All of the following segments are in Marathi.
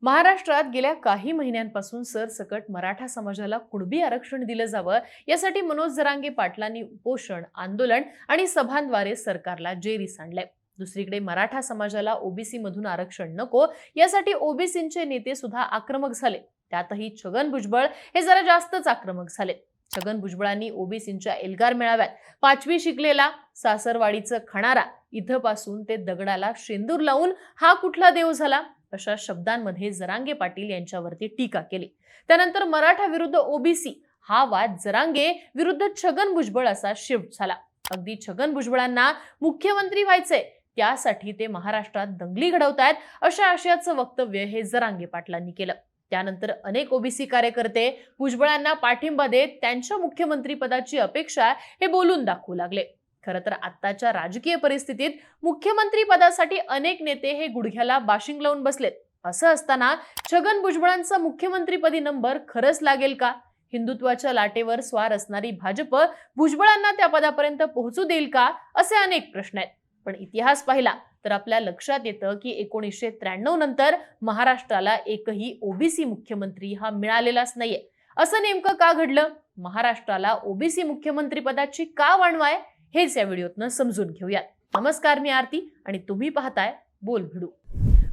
महाराष्ट्रात गेल्या काही महिन्यांपासून सरसकट मराठा समाजाला कुणबी आरक्षण दिलं जावं यासाठी मनोज जरांगे पाटलांनी उपोषण, आंदोलन आणि सभांद्वारे सरकारला जेरीस आणलंय. दुसरीकडे मराठा समाजाला ओबीसी मधून आरक्षण नको यासाठी ओबीसींचे नेते सुद्धा आक्रमक झाले. त्यातही छगन भुजबळ हे जरा जास्तच आक्रमक झाले. छगन भुजबळांनी ओबीसींच्या एल्गार मेळाव्यात 5वी शिकलेला, सासरवाडीचं खाणारा, इथपासून ते दगडाला शेंदूर लावून हा कुठला देव झाला अशा शब्दांमध्ये जरांगे पाटील यांच्यावरती टीका केली. त्यानंतर मराठा विरुद्ध ओबीसी हा वाद जरांगे विरुद्ध छगन भुजबळ असा शिफ्ट झाला. अगदी छगन भुजबळांना मुख्यमंत्री व्हायचंय, त्यासाठी ते महाराष्ट्रात दंगली घडवतायत अशा आशयाचं वक्तव्य हे जरांगे पाटलांनी केलं. त्यानंतर अनेक ओबीसी कार्यकर्ते भुजबळांना पाठिंबा देत त्यांच्या मुख्यमंत्री पदाची अपेक्षा हे बोलून दाखवू लागले. खरं तर आत्ताच्या राजकीय परिस्थितीत मुख्यमंत्री पदासाठी अनेक नेते हे गुडघ्याला बाशिंग लावून बसलेत. असं असताना छगन भुजबळांचा मुख्यमंत्रीपदी नंबर खरंच लागेल का? हिंदुत्वाच्या लाटेवर स्वार असणारी भाजप भुजबळांना त्या पदापर्यंत पोहोचू देईल का, असे अनेक प्रश्न आहेत. पण इतिहास पाहिला तर आपल्या लक्षात येतं की 1993 नंतर महाराष्ट्राला एकही ओबीसी मुख्यमंत्री हा मिळालेलाच नाहीये. असं नेमकं का घडलं? महाराष्ट्राला ओबीसी मुख्यमंत्री पदाची का वाणवाय हेच या व्हिडिओतनं समजून घेऊयात. नमस्कार, मी आरती आणि तुम्ही पाहताय बोल भिडू.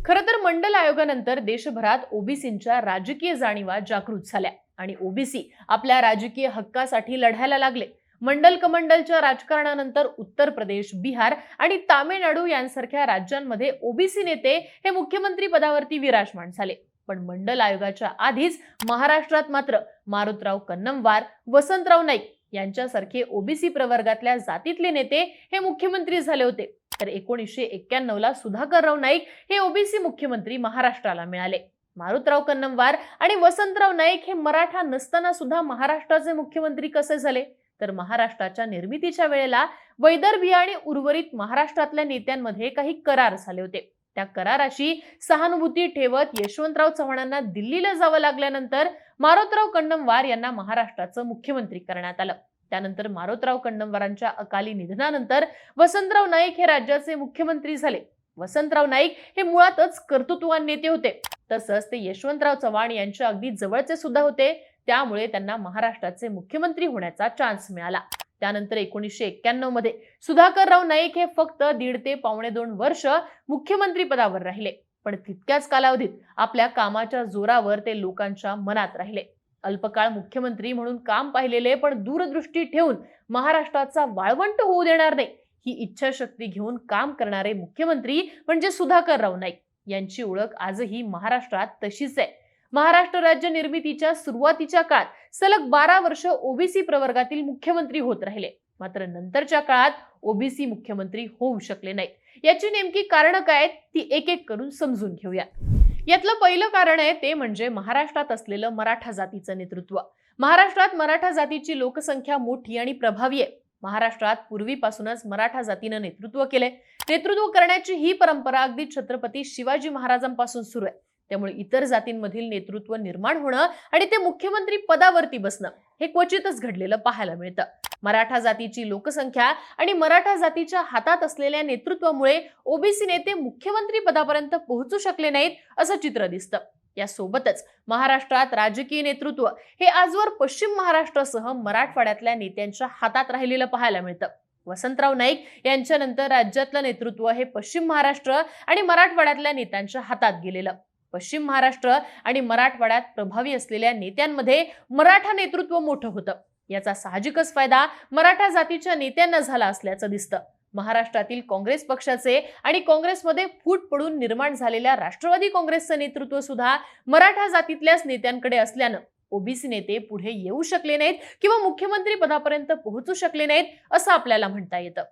खरं तर मंडल आयोगानंतर देशभरात ओबीसींच्या राजकीय जाणीवा जागृत झाल्या आणि ओबीसी आपल्या राजकीय हक्कासाठी लढायला लागले. मंडल कमंडलच्या राजकारणानंतर उत्तर प्रदेश, बिहार आणि तामिळनाडू यांसारख्या राज्यांमध्ये ओबीसी नेते हे मुख्यमंत्री पदावरती विराजमान झाले. पण मंडल आयोगाच्या आधीच महाराष्ट्रात मात्र मारुतराव कन्नमवार, वसंतराव नाईक यांच्यासारखे ओबीसी प्रवर्गातल्या जातीतले नेते हे मुख्यमंत्री झाले होते. तर 1991 ला सुधाकरराव नाईक हे ओबीसी मुख्यमंत्री महाराष्ट्राला मिळाले. मारुतराव कन्नमवार आणि वसंतराव नाईक हे मराठा नसताना सुद्धा महाराष्ट्राचे मुख्यमंत्री कसे झाले? तर महाराष्ट्राच्या निर्मितीच्या वेळेला वैदर्भी आणि उर्वरित महाराष्ट्रातल्या नेत्यांमध्ये काही करार झाले होते. त्या कराराशी सहानुभूती ठेवत यशवंतराव चव्हाणांना दिल्लीला जावं लागल्यानंतर मारुतराव कन्नमवार यांना महाराष्ट्राचं मुख्यमंत्री करण्यात आलं. त्यानंतर मारुतराव कन्नमवारांच्या अकाली निधनानंतर वसंतराव नाईक हे राज्याचे मुख्यमंत्री झाले. वसंतराव नाईक हे मुळातच कर्तृत्ववान नेते होते. तसंच ते यशवंतराव चव्हाण यांच्या अगदी जवळचे सुद्धा होते. त्यामुळे त्यांना महाराष्ट्राचे मुख्यमंत्री होण्याचा चान्स मिळाला. त्यानंतर 1991 मध्ये सुधाकरराव नाईक हे फक्त 1.5 ते 2.25 वर्ष मुख्यमंत्री पदावर राहिले. पण तितक्याच कालावधीत आपल्या कामाच्या जोरावर ते लोकांच्या मनात राहिले. अल्पकाळ मुख्यमंत्री म्हणून काम पाहिलेले पण दूरदृष्टी ठेवून महाराष्ट्राचा वाळवंट होऊ देणार नाही ही इच्छाशक्ती घेऊन काम करणारे मुख्यमंत्री म्हणजे सुधाकरराव नाईक. यांची ओळख आजही महाराष्ट्रात तशीच आहे. महाराष्ट्र राज्य निर्मितीच्या सुरुवातीच्या काळात सलग 12 वर्ष ओबीसी प्रवर्गातील मुख्यमंत्री होत राहिले. मात्र नंतरच्या काळात ओबीसी मुख्यमंत्री होऊ शकले नाहीत. याची नेमकी कारणं काय ती एक एक करून समजून घेऊया. यातलं पहिलं कारण आहे ते म्हणजे महाराष्ट्रात असलेलं मराठा जातीचं नेतृत्व. महाराष्ट्रात मराठा जातीची लोकसंख्या मोठी आणि प्रभावी आहे. महाराष्ट्रात पूर्वीपासूनच मराठा जातीनं नेतृत्व केले. नेतृत्व करण्याची ही परंपरा अगदी छत्रपती शिवाजी महाराजांपासून सुरू आहे. त्यामुळे इतर जातींमधील नेतृत्व निर्माण होणं आणि ते मुख्यमंत्री पदावरती बसणं हे क्वचितच घडलेलं पाहायला मिळतं. मराठा जातीची लोकसंख्या आणि मराठा जातीच्या हातात असलेल्या नेतृत्वामुळे ओबीसी नेते मुख्यमंत्री पदापर्यंत पोहोचू शकले नाहीत असं चित्र दिसतं. यासोबतच महाराष्ट्रात राजकीय नेतृत्व हे आजवर पश्चिम महाराष्ट्रासह मराठवाड्यातल्या नेत्यांच्या हातात राहिलेलं पाहायला मिळतं. वसंतराव नाईक यांच्यानंतर राज्यातलं नेतृत्व हे पश्चिम महाराष्ट्र आणि मराठवाड्यातल्या नेत्यांच्या हातात गेलेलं. पश्चिम महाराष्ट्र आणि मराठवाड्यात प्रभावी असलेल्या नेत्यांमध्ये मराठा नेतृत्व मोठं होतं. याचा साहजिकच फायदा मराठा जातीच्या नेत्यांना झाला असल्याचं दिसतं. महाराष्ट्रातील काँग्रेस पक्षाचे आणि काँग्रेसमध्ये फूट पडून निर्माण झालेल्या राष्ट्रवादी काँग्रेसचं नेतृत्व सुद्धा मराठा जातीतल्याच नेत्यांकडे असल्यानं ओबीसी नेते पुढे येऊ शकले नाहीत किंवा मुख्यमंत्री पदापर्यंत पोहोचू शकले नाहीत असं आपल्याला म्हणता येतं.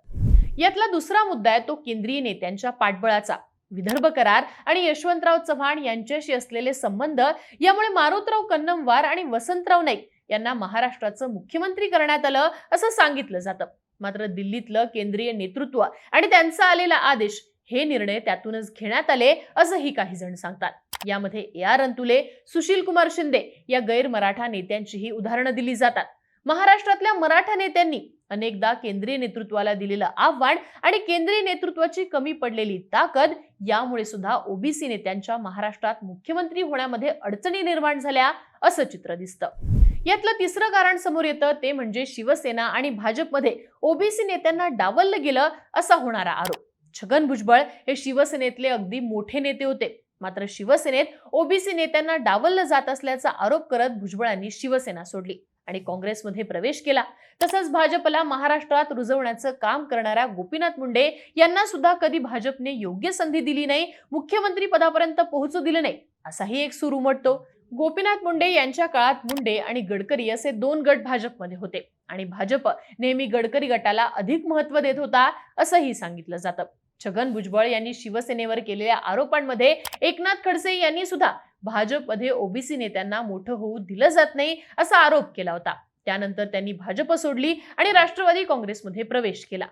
यातला दुसरा मुद्दा आहे तो केंद्रीय नेत्यांच्या पाठबळाचा. विदर्भ करार आणि यशवंतराव चव्हाण यांच्याशी असलेले संबंध यामुळे मारुतराव कन्नमवार आणि वसंतराव नाईक यांना महाराष्ट्राचं मुख्यमंत्री करण्यात आलं असं सांगितलं जातं. मात्र दिल्लीतलं केंद्रीय नेतृत्व आणि त्यांचा आलेला आदेश हे निर्णय त्यातूनच घेण्यात आले असंही काही जण सांगतात. यामध्ये AR अंतुले, सुशील कुमार शिंदे या गैर मराठा नेत्यांचीही उदाहरणं दिली जातात. महाराष्ट्रातल्या मराठा नेत्यांनी अनेकदा केंद्रीय नेतृत्वाला दिलेलं आव्हान आणि केंद्रीय नेतृत्वाची कमी पडलेली ताकद यामुळे सुद्धा ओबीसी नेत्यांच्या महाराष्ट्रात मुख्यमंत्री होण्यामध्ये अडचणी निर्माण झाल्या असं चित्र दिसतं। यातलं तिसरं कारण समोर येतं ते म्हणजे शिवसेना आणि भाजपमध्ये ओबीसी नेत्यांना डावललं गेलं असा होणारा आरोप। छगन भुजबळ हे शिवसेनेतले अगदी मोठे नेते होते, मात्र शिवसेनेत ओबीसी नेत्यांना डावललं जात असल्याचा आरोप करत भुजबळांनी शिवसेना सोडली आणि काँग्रेसमध्ये प्रवेश केला। तसंच भाजपला महाराष्ट्रात रुजवण्याचं काम करणाऱ्या गोपीनाथ मुंडे यांना सुद्धा कधी भाजपने योग्य संधी दिली नाही, मुख्यमंत्री पदापर्यंत पोहोचू दिले नाही असाही एक सूर उमटतो। गोपीनाथ मुंडे यांच्या काळात मुंडे आणि गडकरी असे दोन गट भाजपमध्ये होते आणि भाजप नेहमी गडकरी गटाला अधिक महत्त्व देत होता असंही सांगितलं जातं। छगन भुजबळ यांनी शिवसेनेवर केलेल्या आरोपांमध्ये एकनाथ खडसे यांनी सुद्धा भाजपमध्ये ओबीसी नेत्यांना मोठं होऊ दिलं जात नाही असा आरोप केला होता। त्यानंतर त्यांनी भाजप सोडली आणि राष्ट्रवादी काँग्रेसमध्ये प्रवेश केला।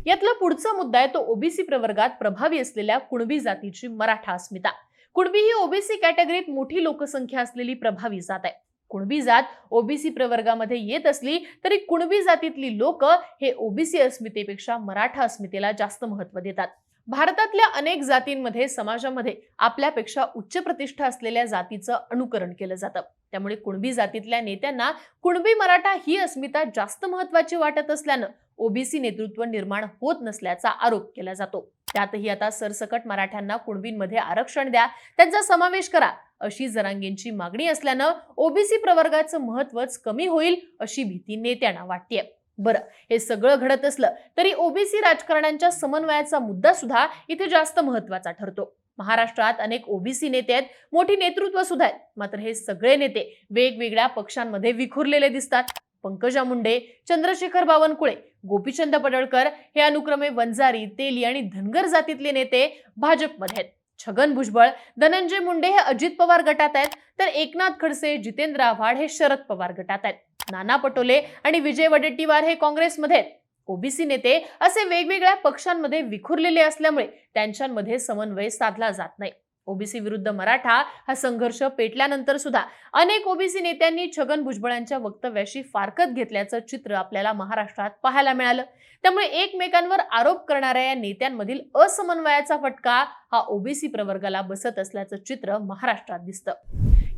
यातला पुढचा मुद्दा आहे तो ओबीसी प्रवर्गात प्रभावी असलेल्या कुणबी जातीची मराठा अस्मिता। कुणबी ही ओबीसी कॅटेगरीत मोठी लोकसंख्या असलेली प्रभावी जात आहे। कुणबी जात ओबीसी प्रवर्गामध्ये येत असली तरी कुणबी जातीतली लोक हे ओबीसी अस्मितेपेक्षा मराठा अस्मितेला जास्त महत्त्व देतात। भारतातल्या अनेक जातींमध्ये समाजामध्ये आपल्यापेक्षा उच्च प्रतिष्ठा असलेल्या जातीचं अनुकरण केलं जातं, त्यामुळे कुणबी जातीतल्या नेत्यांना कुणबी मराठा ही अस्मिता जास्त महत्त्वाची वाटत असल्यानं ओबीसी नेतृत्व निर्माण होत नसल्याचा आरोप केला जातो। त्यातही आता सरसकट मराठ्यांना कुणबींमध्ये आरक्षण द्या, त्यांचा समावेश करा अशी जरांगेंची मागणी असल्यानं ओबीसी प्रवर्गाचं महत्त्वच कमी होईल अशी भीती नेत्यांना वाटतेय। बरं, हे सगळं घडत असलं तरी ओबीसी राजकारण्यांच्या समन्वयाचा मुद्दा सुद्धा इथे जास्त महत्त्वाचा ठरतो। महाराष्ट्रात अनेक ओबीसी नेते आहेत, मोठी नेतृत्व सुद्धा आहेत, मात्र हे सगळे नेते वेगवेगळ्या पक्षांमध्ये विखुरलेले दिसतात। पंकजा मुंडे, चंद्रशेखर बावनकुळे, गोपीचंद पडळकर हे अनुक्रमे वंजारी, तेली आणि धनगर जातीतले नेते भाजपमध्ये आहेत। छगन भुजबळ, धनंजय मुंडे हे अजित पवार गटात आहेत, तर एकनाथ खडसे, जितेंद्र आव्हाड हे शरद पवार गटात आहेत। नाना पटोले आणि विजय वडेट्टीवार हे काँग्रेसमध्ये आहेत। ओबीसी नेते असे वेगवेगळ्या पक्षांमध्ये विखुरलेले असल्यामुळे त्यांच्यामध्ये समन्वय साधला जात नाही। ओबीसी विरुद्ध मराठा हा संघर्ष पेटल्यानंतर सुद्धा अनेक ओबीसी नेत्यांनी छगन भुजबळांच्या वक्तव्याशी फारकत घेतल्याचं चित्र आपल्याला महाराष्ट्रात पाहायला मिळालं। त्यामुळे एकमेकांवर आरोप करणाऱ्या या नेत्यांमधील असमन्वयाचा फटका हा ओबीसी प्रवर्गाला बसत असल्याचं चित्र महाराष्ट्रात दिसतं।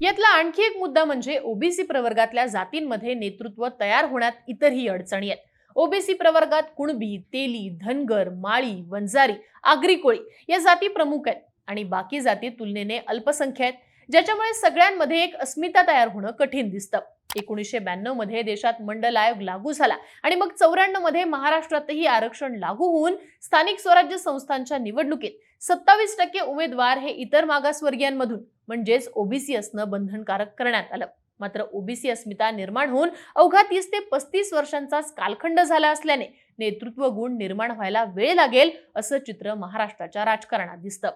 यातला आणखी एक मुद्दा म्हणजे ओबीसी प्रवर्गातल्या जातींमध्ये नेतृत्व तयार होण्यात इतरही अडचणी आहेत। ओबीसी प्रवर्गात कुणबी, तेली, धनगर, माळी, वंजारी, आगरी कोळी या जाती प्रमुख आहेत आणि बाकी जाती तुलनेने अल्पसंख्य आहेत, ज्याच्यामुळे सगळ्यांमध्ये एक अस्मिता तयार होणं कठीण दिसतं। 1992 मध्ये देशात मंडल आयोग लागू झाला आणि मग 94 मध्ये महाराष्ट्रातही आरक्षण लागू होऊन स्थानिक स्वराज्य संस्थांच्या निवडणुकीत 27% उमेदवार हे इतर मागासवर्गीयांमधून म्हणजेच ओबीसी असणं बंधनकारक करण्यात आलं। मात्र ओबीसी अस्मिता निर्माण होऊन अवघा 30 ते 35 वर्षांचाच कालखंड झाला असल्याने नेतृत्व गुण निर्माण व्हायला वेळ लागेल असं चित्र महाराष्ट्राच्या राजकारणात दिसतं।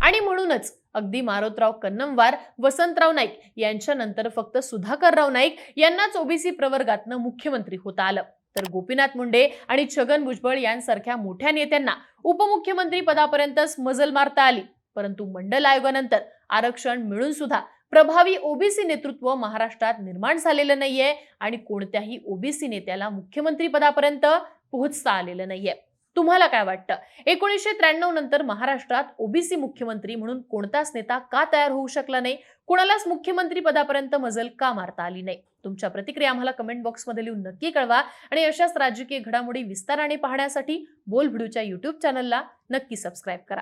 आणि म्हणूनच अगदी मारोतराव कन्नमवार, वसंतराव नाईक यांच्यानंतर फक्त सुधाकरराव नाईक यांनाच ओबीसी प्रवर्गातनं मुख्यमंत्री होता आलं, तर गोपीनाथ मुंडे आणि छगन भुजबळ यांसारख्या मोठ्या नेत्यांना उपमुख्यमंत्री पदापर्यंतच मजल मारता आली। परंतु मंडल आयोगानंतर आरक्षण मिळून सुद्धा प्रभावी ओबीसी नेतृत्व महाराष्ट्रात निर्माण झालेलं नाहीये आणि कोणत्याही ओबीसी नेत्याला मुख्यमंत्री पदापर्यंत पोहोचता आलेलं नाहीये। तुम्हाला काय वाटतं? 1993 नंतर महाराष्ट्रात ओबीसी मुख्यमंत्री म्हणून कोणताच नेता का तयार होऊ शकला नाही? कोणालाच मुख्यमंत्री पदापर्यंत मजल का मारता आली नाही? तुमच्या प्रतिक्रिया आम्हाला कमेंट बॉक्समध्ये लिहून नक्की कळवा आणि अशाच राजकीय घडामोडी विस्ताराने पाहण्यासाठी बोलभिडूच्या YouTube चॅनलला नक्की सबस्क्राईब करा।